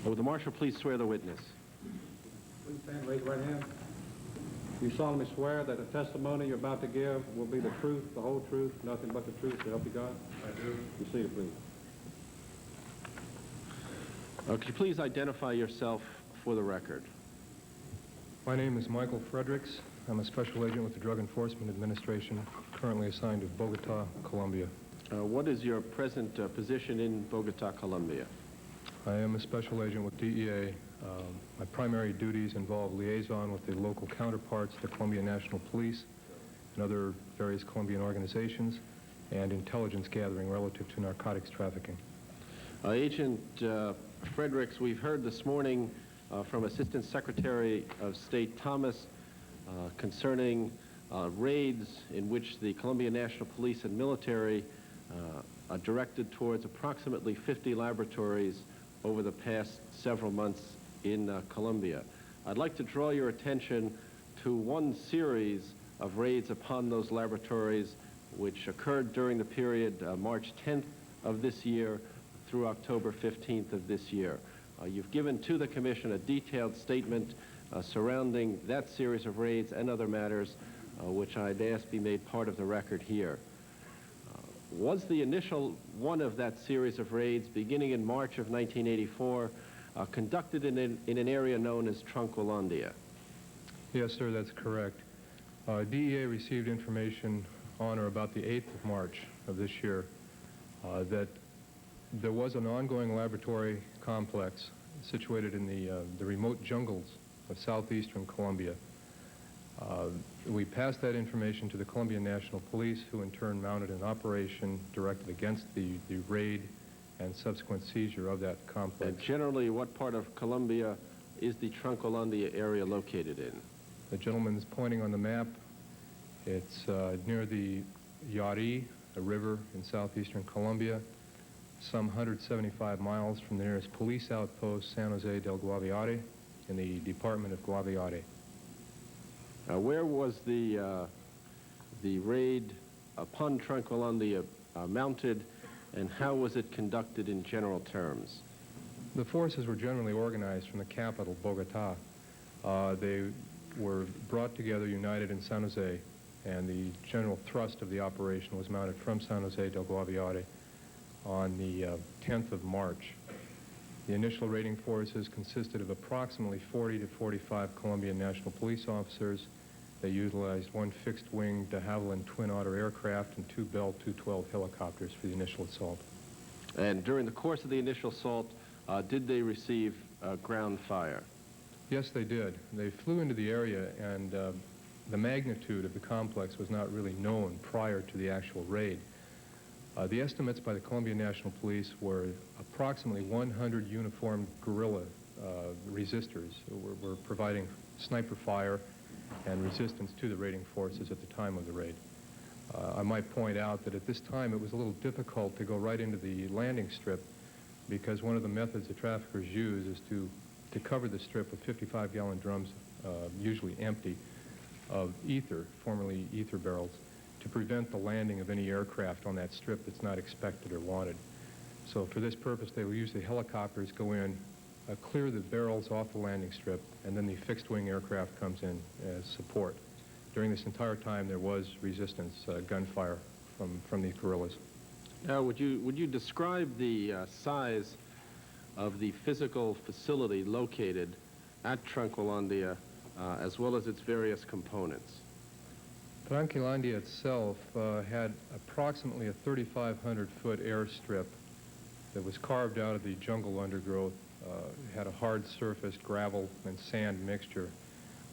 Will the marshal please swear the witness? Please stand and raise your right hand. You solemnly swear that the testimony you're about to give will be the truth, the whole truth, nothing but the truth, so help you God? I do. You see it, please. Could you please identify yourself for the record? My name is Michael Fredericks. I'm a special agent with the Drug Enforcement Administration, currently assigned to Bogota, Colombia. What is your present position in Bogota, Colombia? I am a special agent with DEA. My primary duties involve liaison with the local counterparts, the Colombian National Police, and other various Colombian organizations, and intelligence gathering relative to narcotics trafficking. Agent Fredericks, we've heard this morning from Assistant Secretary of State Thomas concerning raids in which the Colombian National Police and military are directed towards approximately 50 laboratories over the past several months in Colombia. I'd like to draw your attention to one series of raids upon those laboratories which occurred during the period March 10th of this year through October 15th of this year. You've given to the Commission a detailed statement surrounding that series of raids and other matters which I'd ask be made part of the record here. Was the initial one of that series of raids, beginning in March of 1984, conducted in an area known as Tranquilandia? Yes, sir, that's correct. DEA received information on or about the 8th of March of this year that there was an ongoing laboratory complex situated in the remote jungles of southeastern Colombia. We passed that information to the Colombian National Police, who in turn mounted an operation directed against the raid and subsequent seizure of that complex. And generally, what part of Colombia is the Tranquilandia area located in? The gentleman's pointing on the map. It's near the Yari, a river in southeastern Colombia, some 175 miles from the nearest police outpost, San Jose del Guaviare, in the Department of Guaviare. Where was the raid upon Tranquilandia mounted, and how was it conducted in general terms? The forces were generally organized from the capital, Bogota. They were brought together, united in San Jose, and the general thrust of the operation was mounted from San Jose del Guaviare on the 10th of March. The initial raiding forces consisted of approximately 40 to 45 Colombian National Police officers. They utilized one fixed-wing de Havilland twin-otter aircraft and two Bell 212 helicopters for the initial assault. And during the course of the initial assault, did they receive ground fire? Yes, they did. They flew into the area, and the magnitude of the complex was not really known prior to the actual raid. The estimates by the Colombian National Police were approximately 100 uniformed guerrilla resistors who were providing sniper fire and resistance to the raiding forces at the time of the raid. I might point out that at this time it was a little difficult to go right into the landing strip, because one of the methods the traffickers use is to cover the strip with 55-gallon drums, usually empty, of ether, formerly ether barrels, to prevent the landing of any aircraft on that strip that's not expected or wanted. So for this purpose, they will use the helicopters, go in, clear the barrels off the landing strip, and then the fixed-wing aircraft comes in as support. During this entire time, there was resistance, gunfire from these guerrillas. Now, would you describe the size of the physical facility located at Tranquilandia, as well as its various components? Tranquilandia itself had approximately a 3,500-foot airstrip that was carved out of the jungle undergrowth. It had a hard surface, gravel and sand mixture.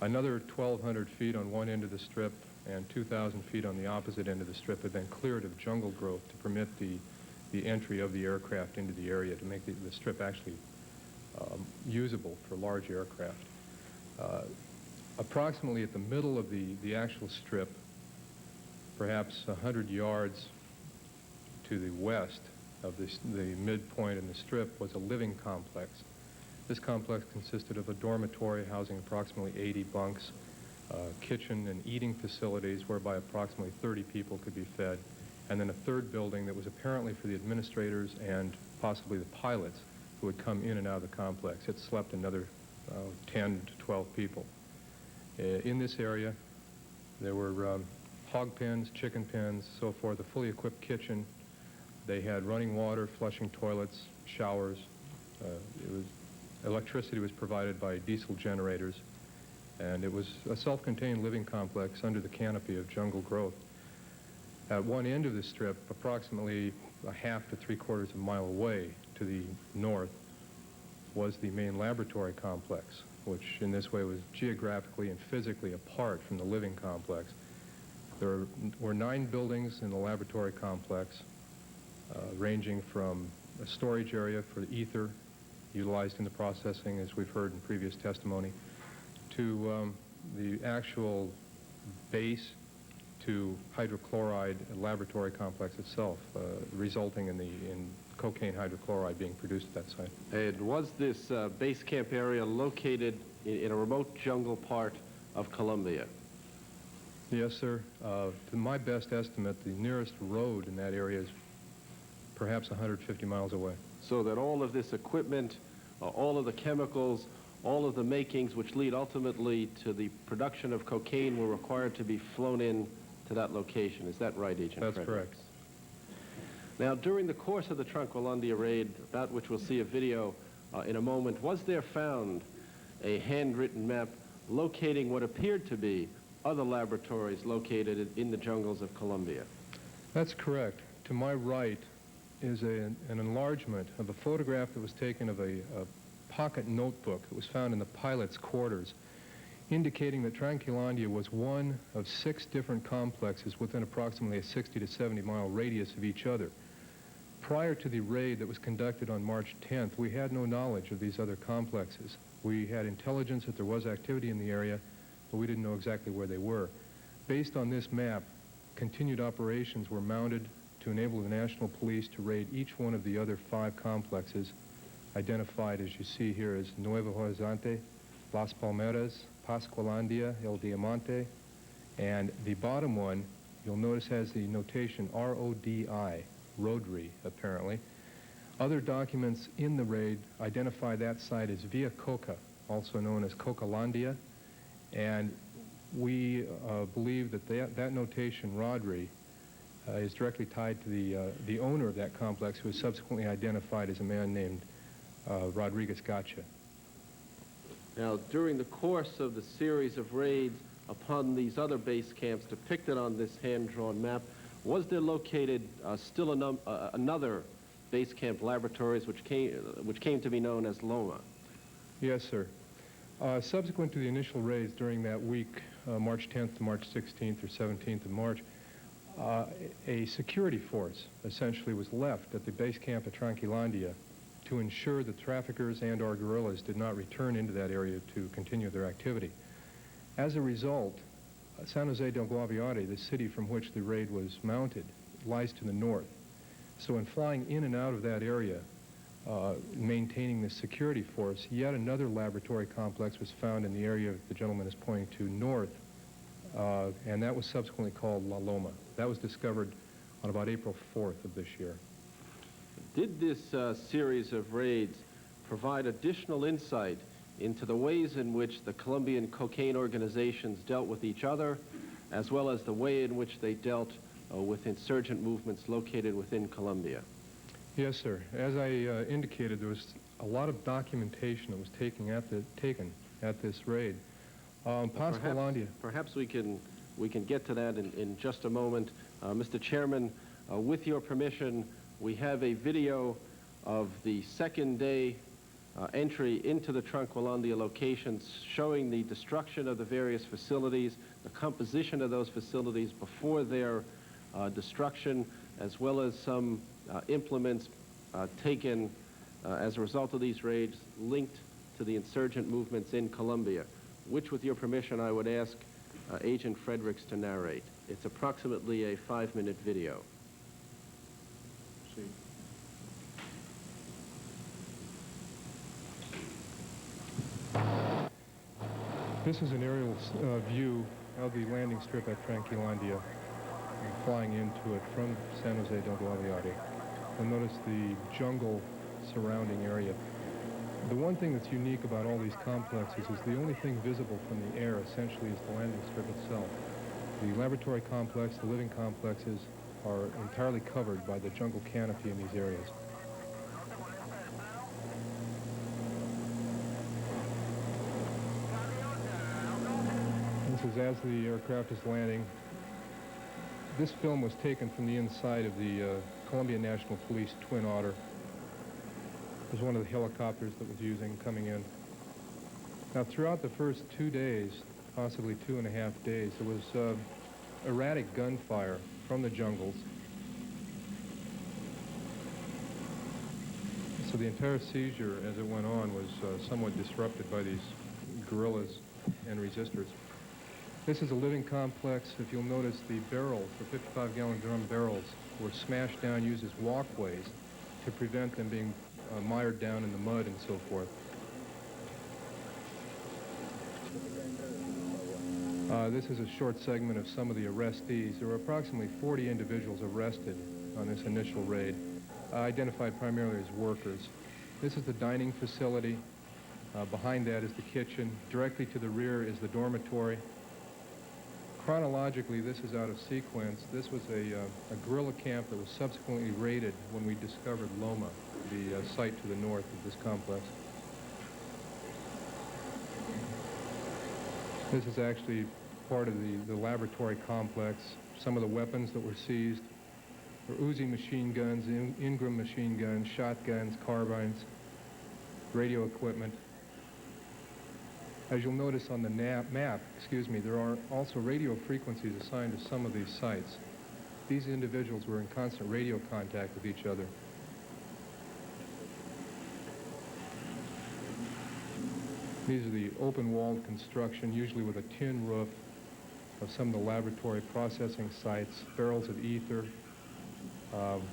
Another 1,200 feet on one end of the strip and 2,000 feet on the opposite end of the strip had been cleared of jungle growth to permit the entry of the aircraft into the area, to make the strip actually usable for large aircraft. Approximately at the middle of the actual strip, perhaps 100 yards to the west of the midpoint in the strip, was a living complex. This complex consisted of a dormitory housing approximately 80 bunks, kitchen and eating facilities whereby approximately 30 people could be fed, and then a third building that was apparently for the administrators and possibly the pilots who would come in and out of the complex. It slept another 10 to 12 people. In this area, there were hog pens, chicken pens, so forth, a fully equipped kitchen. They had running water, flushing toilets, showers. Electricity was provided by diesel generators, and it was a self-contained living complex under the canopy of jungle growth. At one end of the strip, approximately a half to three-quarters of a mile away to the north, was the main laboratory complex, which in this way was geographically and physically apart from the living complex. There were 9 buildings in the laboratory complex, ranging from a storage area for the ether utilized in the processing, as we've heard in previous testimony, to the actual base to hydrochloride laboratory complex itself, resulting in cocaine hydrochloride being produced at that site. And was this base camp area located in a remote jungle part of Colombia? Yes, sir. To my best estimate, the nearest road in that area is perhaps 150 miles away. So that all of this equipment, all of the chemicals, all of the makings which lead ultimately to the production of cocaine were required to be flown in to that location. Is that right, Agent That's Fredericks? correct. Now, during the course of the Tranquilandia raid, about which we'll see a video in a moment, was there found a handwritten map locating what appeared to be other laboratories located in the jungles of Colombia? That's correct. To my right is an enlargement of a photograph that was taken of a pocket notebook that was found in the pilot's quarters, indicating that Tranquilandia was one of 6 different complexes within approximately a 60 to 70 mile radius of each other. Prior to the raid that was conducted on March 10th, we had no knowledge of these other complexes. We had intelligence that there was activity in the area, but we didn't know exactly where they were. Based on this map, continued operations were mounted to enable the National Police to raid each one of the other 5 complexes, identified as you see here as Nuevo Horizonte, Las Palmeras, Pascualandia, El Diamante, and the bottom one, you'll notice, has the notation RODI, Rodri, apparently. Other documents in the raid identify that site as Via Coca, also known as Cocalandia, and we believe that that notation, Rodri, is directly tied to the owner of that complex, who was subsequently identified as a man named Rodriguez Gacha. Now, during the course of the series of raids upon these other base camps depicted on this hand-drawn map, was there located still another base camp laboratories which came to be known as Loma? Yes, sir. Subsequent to the initial raids during that week, March 10th to March 16th or 17th of March, a security force essentially was left at the base camp at Tranquilandia to ensure that traffickers and our guerrillas did not return into that area to continue their activity. As a result, San Jose del Guaviare, the city from which the raid was mounted, lies to the north. So in flying in and out of that area, maintaining the security force, yet another laboratory complex was found in the area the gentleman is pointing to north, and that was subsequently called La Loma. That was discovered on about April 4th of this year. Did this series of raids provide additional insight into the ways in which the Colombian cocaine organizations dealt with each other, as well as the way in which they dealt with insurgent movements located within Colombia? Yes, sir. As I indicated, there was a lot of documentation that was taken at this raid. Pascualandia. Perhaps we can get to that in just a moment. Mr. Chairman, with your permission, we have a video of the second day entry into the Tranquilandia locations, showing the destruction of the various facilities, the composition of those facilities before their destruction, as well as some implements taken as a result of these raids linked to the insurgent movements in Colombia, which, with your permission, I would ask Agent Fredericks to narrate. It's approximately a 5-minute video. This is an aerial view of the landing strip at Tranquilandia, flying into it from San Jose del Guaviare. You'll notice the jungle surrounding area. The one thing that's unique about all these complexes is the only thing visible from the air essentially is the landing strip itself. The laboratory complex, the living complexes are entirely covered by the jungle canopy in these areas. This is as the aircraft is landing. This film was taken from the inside of the Colombia National Police Twin Otter. It was one of the helicopters that was coming in. Now, throughout the first 2 days, possibly 2.5 days, there was erratic gunfire from the jungles. So the entire seizure, as it went on, was somewhat disrupted by these guerrillas and resistors. This is a living complex. If you'll notice, the barrels, the 55-gallon drum barrels, were smashed down, used as walkways to prevent them being mired down in the mud and so forth. This is a short segment of some of the arrestees. There were approximately 40 individuals arrested on this initial raid, identified primarily as workers. This is the dining facility. Behind that is the kitchen. Directly to the rear is the dormitory. Chronologically, this is out of sequence. This was a guerrilla camp that was subsequently raided when we discovered Loma, the site to the north of this complex. This is actually part of the laboratory complex. Some of the weapons that were seized were Uzi machine guns, Ingram machine guns, shotguns, carbines, radio equipment. As you'll notice on the map, there are also radio frequencies assigned to some of these sites. These individuals were in constant radio contact with each other. These are the open-walled construction, usually with a tin roof, of some of the laboratory processing sites, barrels of ether.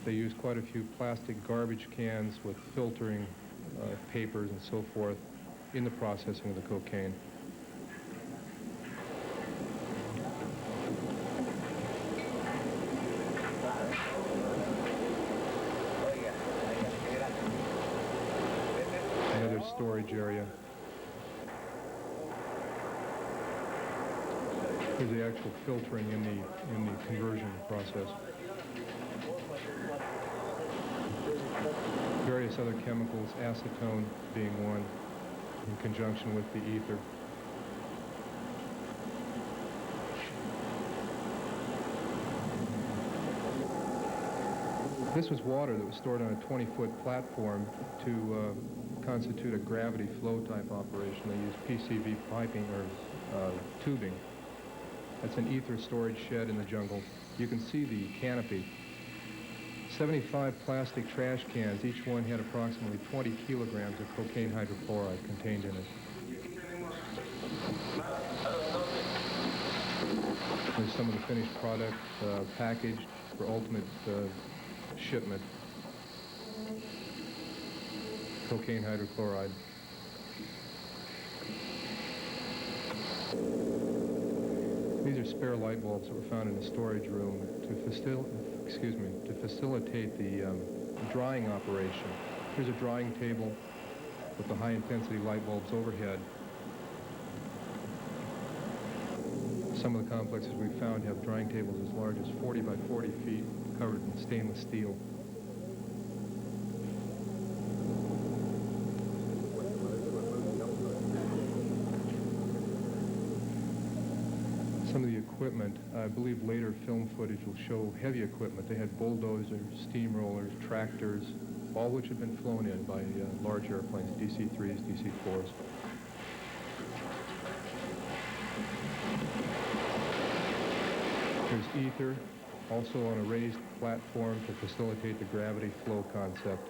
They use quite a few plastic garbage cans with filtering papers and so forth in the processing of the cocaine. Another storage area. Here's the actual filtering in the conversion process. Various other chemicals, acetone being one, in conjunction with the ether. This was water that was stored on a 20-foot platform to constitute a gravity flow type operation. They used PCV piping or tubing. That's an ether storage shed in the jungle. You can see the canopy. 75 plastic trash cans, each one had approximately 20 kilograms of cocaine hydrochloride contained in it. There's some of the finished product packaged for ultimate shipment. Cocaine hydrochloride. These are spare light bulbs that were found in a storage room to facilitate the drying operation. Here's a drying table with the high-intensity light bulbs overhead. Some of the complexes we found have drying tables as large as 40 by 40 feet, covered in stainless steel. Some of the equipment, I believe later film footage will show heavy equipment. They had bulldozers, steamrollers, tractors, all which had been flown in by large airplanes, DC-3s, DC-4s. There's ether, also on a raised platform to facilitate the gravity flow concept,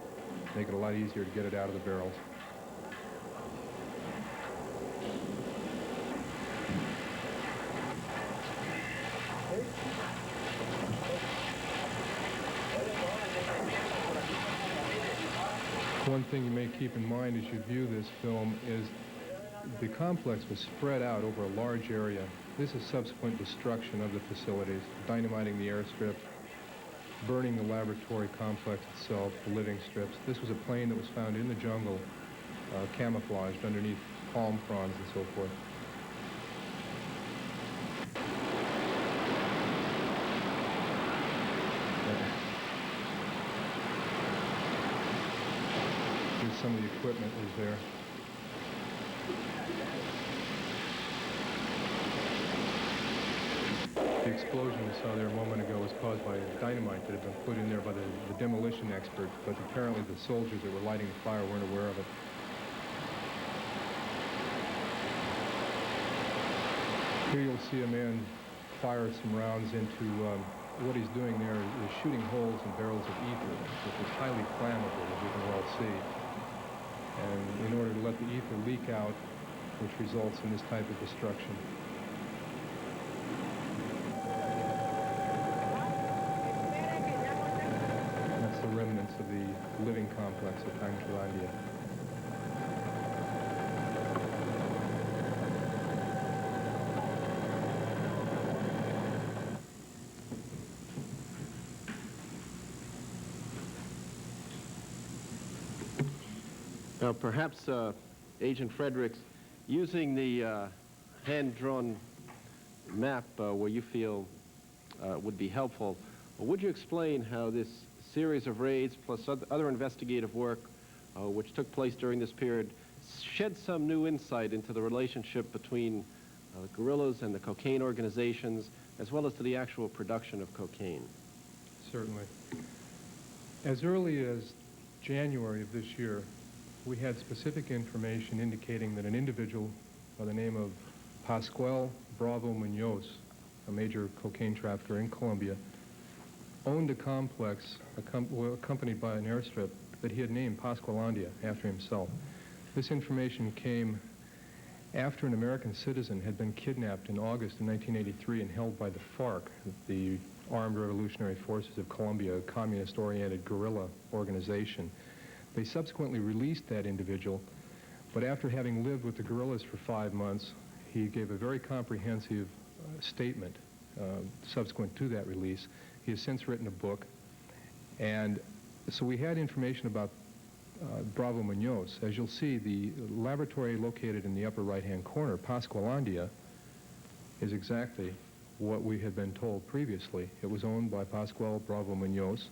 make it a lot easier to get it out of the barrels. One thing you may keep in mind as you view this film is the complex was spread out over a large area. This is subsequent destruction of the facilities, dynamiting the airstrip, burning the laboratory complex itself, the living strips. This was a plane that was found in the jungle, camouflaged underneath palm fronds and so forth. Here's some of the equipment that was there. The explosion we saw there a moment ago was caused by dynamite that had been put in there by the demolition expert, but apparently the soldiers that were lighting the fire weren't aware of it. Here you'll see a man fire some rounds into, what he's doing there is shooting holes in barrels of ether, which is highly flammable, as you can well see. And in order to let the ether leak out, which results in this type of destruction. That's the remnants of the living complex of Tranquilandia. Now, perhaps, Agent Fredericks, using the hand-drawn map where you feel would be helpful, would you explain how this series of raids plus other investigative work which took place during this period shed some new insight into the relationship between the guerrillas and the cocaine organizations, as well as to the actual production of cocaine? Certainly. As early as January of this year, we had specific information indicating that an individual by the name of Pascual Bravo Munoz, a major cocaine trafficker in Colombia, owned a complex accompanied by an airstrip that he had named Pascualandia after himself. This information came after an American citizen had been kidnapped in August of 1983 and held by the FARC, the Armed Revolutionary Forces of Colombia, a communist-oriented guerrilla organization. They subsequently released that individual, but after having lived with the guerrillas for 5 months, he gave a very comprehensive statement subsequent to that release. He has since written a book, and so we had information about Bravo Munoz. As you'll see, the laboratory located in the upper right-hand corner, Pascualandia, is exactly what we had been told previously. It was owned by Pascual Bravo Munoz.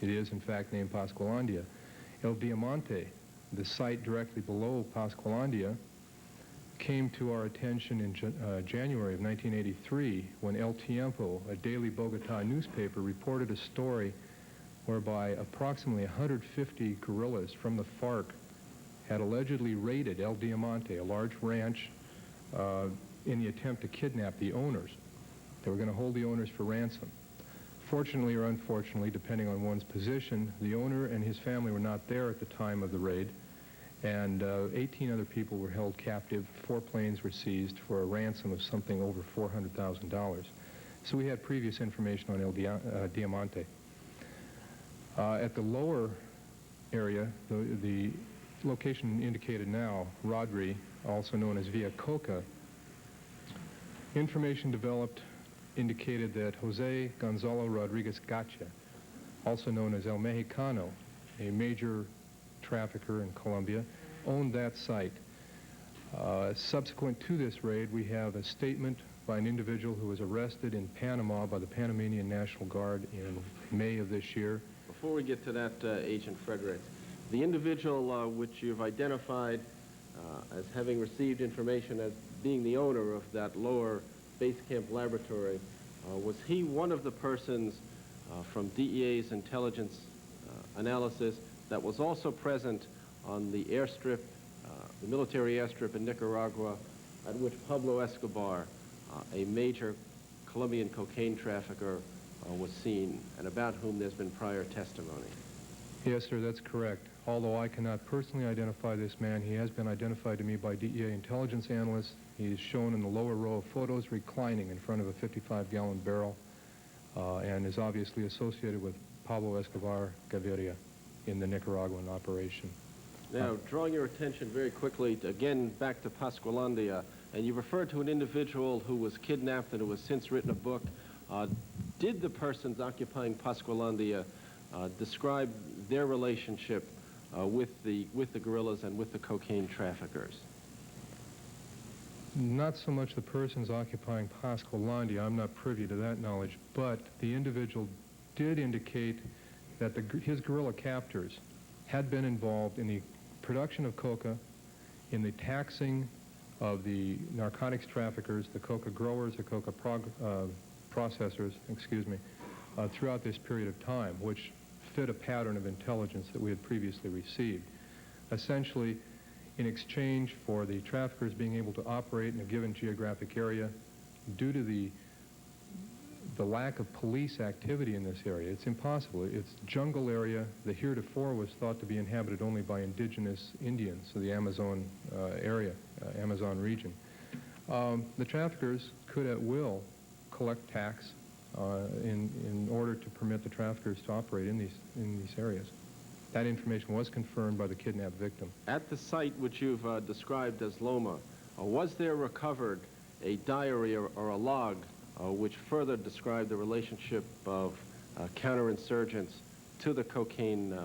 It is, in fact, named Pascualandia. El Diamante, the site directly below Pascualandia, came to our attention in January of 1983 when El Tiempo, a daily Bogota newspaper, reported a story whereby approximately 150 guerrillas from the FARC had allegedly raided El Diamante, a large ranch, in the attempt to kidnap the owners. They were going to hold the owners for ransom. Fortunately or unfortunately, depending on one's position, the owner and his family were not there at the time of the raid, and 18 other people were held captive. 4 planes were seized for a ransom of something over $400,000. So we had previous information on El Diamante. At the lower area, the location indicated now, Rodri, also known as Villa Coca, information developed indicated that Jose Gonzalo Rodriguez Gacha, also known as El Mexicano, a major trafficker in Colombia, owned that site. Subsequent to this raid, we have a statement by an individual who was arrested in Panama by the Panamanian National Guard in May of this year. Before we get to that, Agent Fredericks, the individual which you've identified as having received information as being the owner of that lower base camp laboratory, was he one of the persons from DEA's intelligence analysis that was also present on the airstrip, the military airstrip in Nicaragua, at which Pablo Escobar, a major Colombian cocaine trafficker, was seen, and about whom there's been prior testimony? Yes, sir, that's correct. Although I cannot personally identify this man, he has been identified to me by DEA intelligence analysts. He is shown in the lower row of photos reclining in front of a 55-gallon barrel and is obviously associated with Pablo Escobar Gaviria in the Nicaraguan operation. Now, drawing your attention very quickly, again, back to Pascualandia, and you referred to an individual who was kidnapped and who has since written a book. did the persons occupying Pascualandia describe their relationship with the guerrillas and with the cocaine traffickers? Not so much the persons occupying Pascualandia, I'm not privy to that knowledge, but the individual did indicate that his guerrilla captors had been involved in the production of coca, in the taxing of the narcotics traffickers, the coca growers, the coca processors, throughout this period of time, which fit a pattern of intelligence that we had previously received. Essentially, in exchange for the traffickers being able to operate in a given geographic area, due to the lack of police activity in this area, it's impossible. It's jungle area. The heretofore was thought to be inhabited only by indigenous Indians, so the Amazon area, Amazon region. The traffickers could at will collect tax in order to permit the traffickers to operate in these areas. That information was confirmed by the kidnapped victim. At the site which you've described as Loma, was there recovered a diary or a log which further described the relationship of counterinsurgents to the cocaine,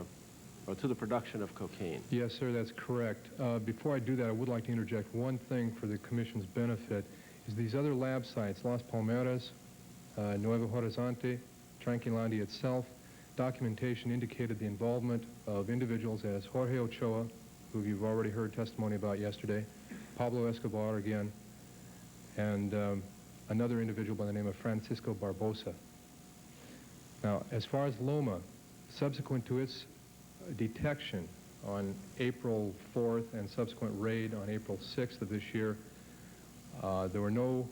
or to the production of cocaine? Yes, sir, that's correct. Before I do that, I would like to interject one thing for the Commission's benefit, is these other lab sites, Las Palmeras, Nuevo Horizonte, Tranquilandia itself, documentation indicated the involvement of individuals as Jorge Ochoa, who you've already heard testimony about yesterday, Pablo Escobar again, and another individual by the name of Francisco Barbosa. Now, as far as Loma, subsequent to its detection on April 4th and subsequent raid on April 6th of this year, there were no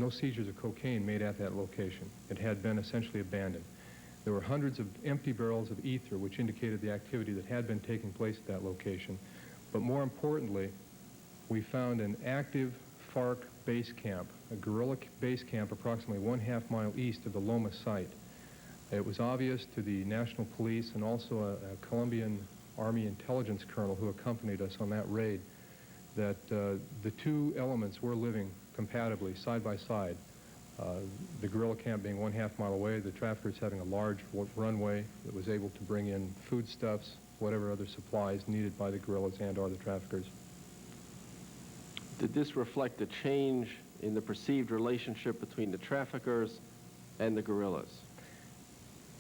seizures of cocaine made at that location. It had been essentially abandoned. There were hundreds of empty barrels of ether, which indicated the activity that had been taking place at that location. But more importantly, we found an active FARC base camp, a guerrilla base camp approximately 1/2 mile east of the Loma site. It was obvious to the National Police and also a Colombian Army intelligence colonel who accompanied us on that raid that the two elements were living compatibly, side by side. The guerrilla camp being 1/2 mile away, the traffickers having a large runway that was able to bring in foodstuffs, whatever other supplies needed by the guerrillas and or the traffickers. Did this reflect a change in the perceived relationship between the traffickers and the guerrillas?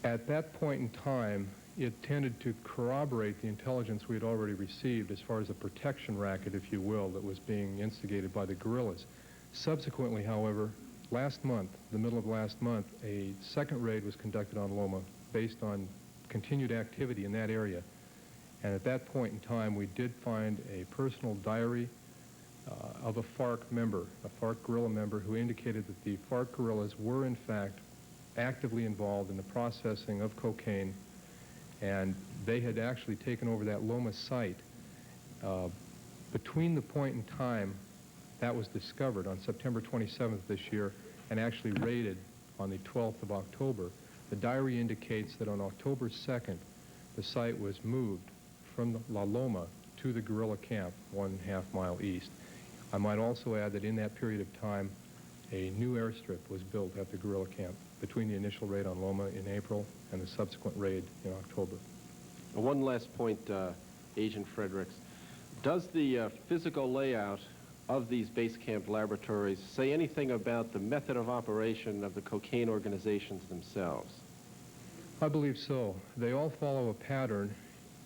At that point in time, it tended to corroborate the intelligence we had already received as far as a protection racket, if you will, that was being instigated by the guerrillas. Subsequently, however, last month, the middle of last month, a second raid was conducted on Loma based on continued activity in that area. And at that point in time, we did find a personal diary of a FARC member, a FARC guerrilla member, who indicated that the FARC guerrillas were in fact actively involved in the processing of cocaine, and they had actually taken over that Loma site. Between the point in time that was discovered on September 27th this year and actually raided on the 12th of October, the diary indicates that on October 2nd, the site was moved from La Loma to the guerrilla camp 1/2 mile east. I might also add that in that period of time, a new airstrip was built at the guerrilla camp between the initial raid on Loma in April and the subsequent raid in October. One last point, Agent Fredericks. Does the physical layout of these base camp laboratories say anything about the method of operation of the cocaine organizations themselves? I believe so. They all follow a pattern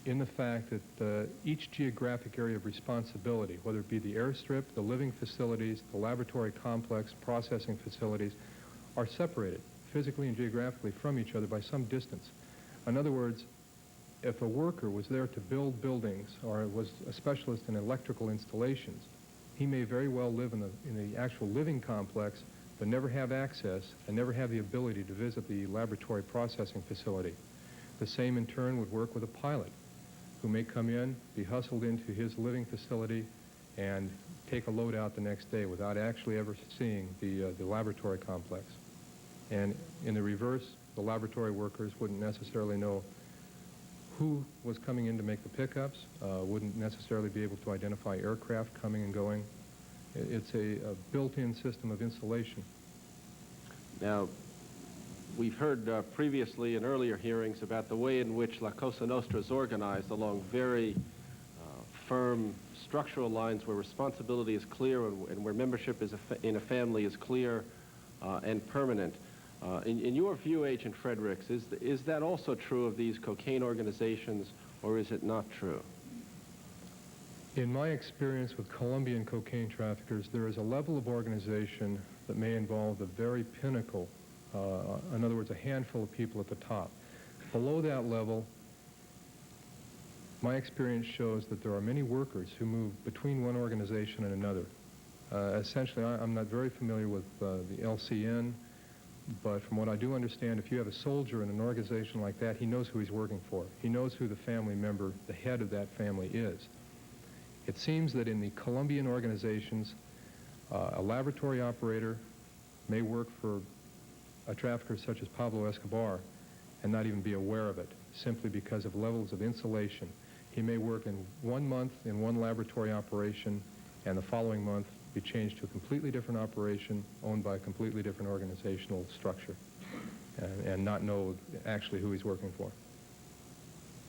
in the fact that each geographic area of responsibility, whether it be the airstrip, the living facilities, the laboratory complex, processing facilities, are separated physically and geographically from each other by some distance. In other words, if a worker was there to build buildings or was a specialist in electrical installations, he may very well live in the actual living complex but never have access and never have the ability to visit the laboratory processing facility. The same in turn would work with a pilot who may come in, be hustled into his living facility, and take a load out the next day without actually ever seeing the laboratory complex. And in the reverse, the laboratory workers wouldn't necessarily know who was coming in to make the pickups, wouldn't necessarily be able to identify aircraft coming and going. It's a built-in system of insulation. Now, We've heard previously in earlier hearings about the way in which La Cosa Nostra is organized along very firm structural lines where responsibility is clear and where membership in a family is clear and permanent. In your view, Agent Fredericks, is that also true of these cocaine organizations, or is it not true? In my experience with Colombian cocaine traffickers, there is a level of organization that may involve the very pinnacle, in other words, a handful of people at the top. Below that level, my experience shows that there are many workers who move between one organization and another. Essentially, I'm not very familiar with the LCN, but from what I do understand, if you have a soldier in an organization like that, he knows who he's working for. He knows who the family member, the head of that family is. It seems that in the Colombian organizations, a laboratory operator may work for a trafficker such as Pablo Escobar and not even be aware of it, simply because of levels of insulation. He may work in 1 month in one laboratory operation and the following month be changed to a completely different operation owned by a completely different organizational structure and not know actually who he's working for.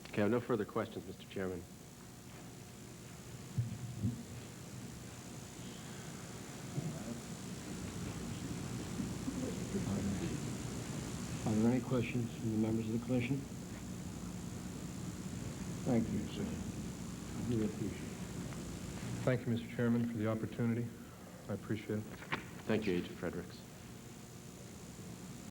Okay, I have no further questions, Mr. Chairman. Are there any questions from the members of the commission? Thank you, sir. We appreciate it. Thank you, Mr. Chairman, for the opportunity. I appreciate it. Thank you, Agent Fredericks.